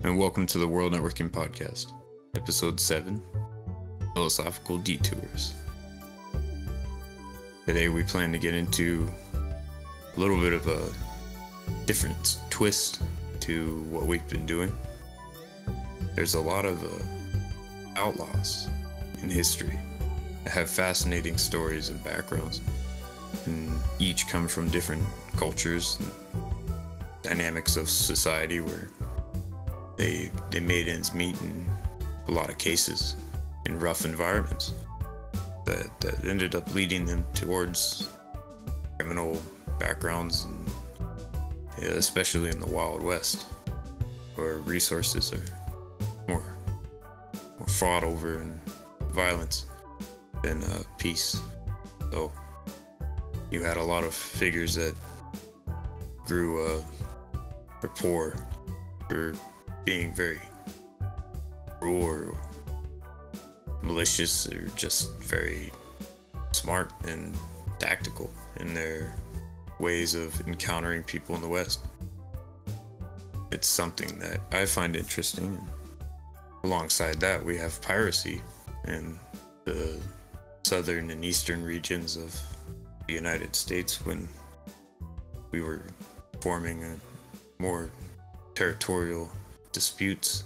and welcome to the World Networking Podcast, Episode 7, Philosophical Detours. Today we plan to get into a little bit of a different twist to what we've been doing. There's a lot of outlaws in history that have fascinating stories and backgrounds, and each come from different cultures and dynamics of society where they made ends meet in a lot of cases in rough environments that ended up leading them towards criminal backgrounds, and especially in the Wild West, where resources are more fought over and violence than peace. So you had a lot of figures that grew or poor for being very cruel or malicious, or just very smart and tactical in their ways of encountering people in the West. It's something that I find interesting. Alongside that, we have piracy in the southern and eastern regions of the United States when we were forming a more territorial disputes.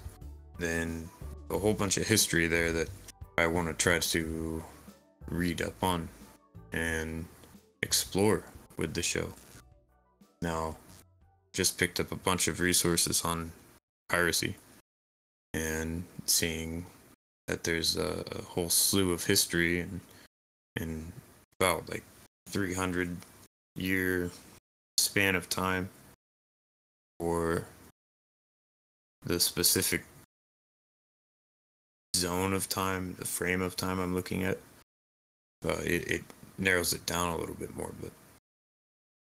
Then a whole bunch of history there that I want to try to read up on and explore with the show. Now, just picked up a bunch of resources on piracy and seeing that there's a whole slew of history and about like 300-year span of time for the specific zone of time, the frame of time I'm looking at. It narrows it down a little bit more, but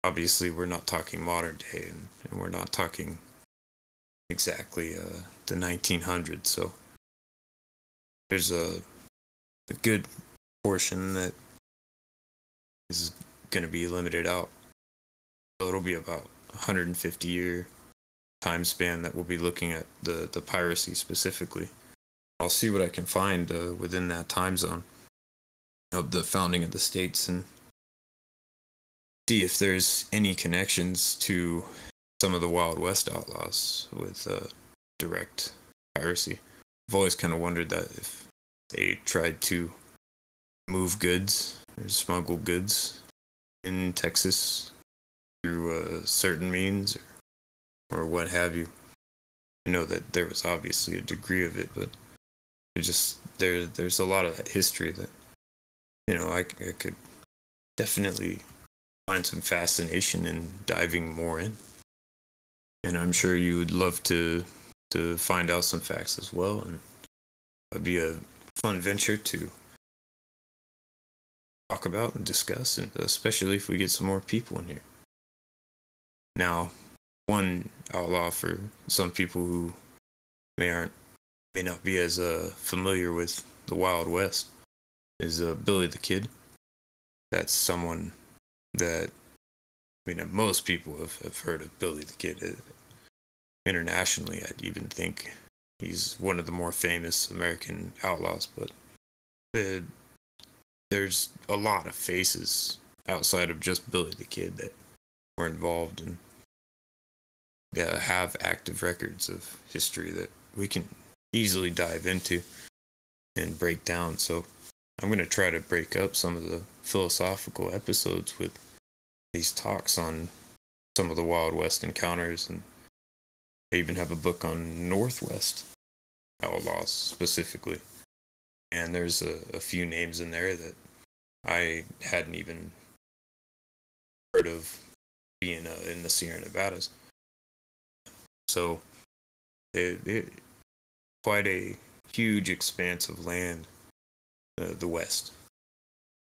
obviously we're not talking modern day, and we're not talking exactly the 1900s, so there's a good portion that is going to be limited out. So it'll be about 150-year time span that we'll be looking at the piracy specifically. I'll see what I can find within that time zone of the founding of the states and see if there's any connections to some of the Wild West outlaws with direct piracy. I've always kind of wondered that if they tried to move goods or smuggle goods in Texas through certain means or what have you. I know that there was obviously a degree of it, but it just there's a lot of that history that I could definitely find some fascination in diving more in, and I'm sure you would love to find out some facts as well, and it'd be a fun venture to talk about and discuss, and especially if we get some more people in here. Now, one outlaw for some people who may not be as familiar with the Wild West is Billy the Kid. That's someone that most people have heard of Billy the Kid. Internationally, I'd even think he's one of the more famous American outlaws, but there's a lot of faces outside of just Billy the Kid that were involved and have active records of history that we can easily dive into and break down. So I'm going to try to break up some of the philosophical episodes with these talks on some of the Wild West encounters, and I even have a book on Northwest outlaws specifically. And there's a few names in there that I hadn't even heard of being in the Sierra Nevadas. So it quite a huge expanse of land, the West,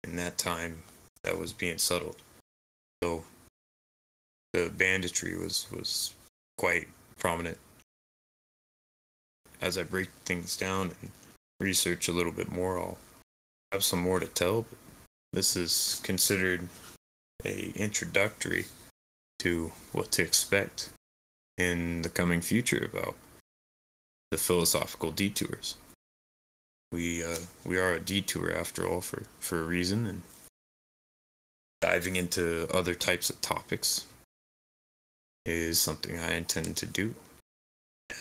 in that time that was being settled. So the banditry was quite prominent. As I break things down and research a little bit more, I'll have some more to tell, but this is considered a introductory to what to expect in the coming future about the Philosophical Detours. We are a detour after all for a reason, and diving into other types of topics is something I intend to do.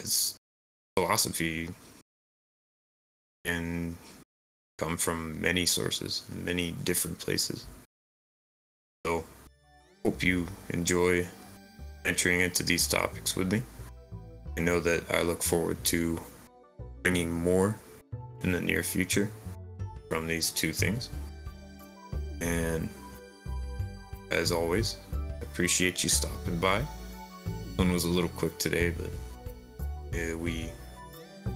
As philosophy can come from many sources, many different places. So, hope you enjoy entering into these topics with me. I know that I look forward to bringing more in the near future from these two things. And as always, I appreciate you stopping by. One was a little quick today, but we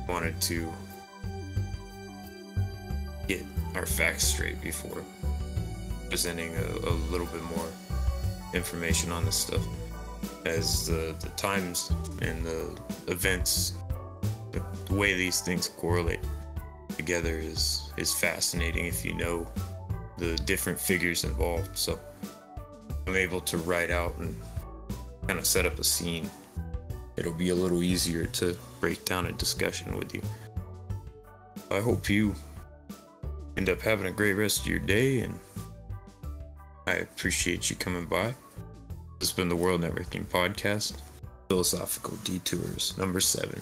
wanted to get our facts straight before presenting a little bit more information on this stuff, as the times and the events, the way these things correlate together is fascinating if you know the different figures involved. So I'm able to write out and kind of set up a scene. It'll be a little easier to break down a discussion with you. I hope you end up having a great rest of your day, and I appreciate you coming by. This has been the World Networking Podcast, Philosophical Detours, number 7.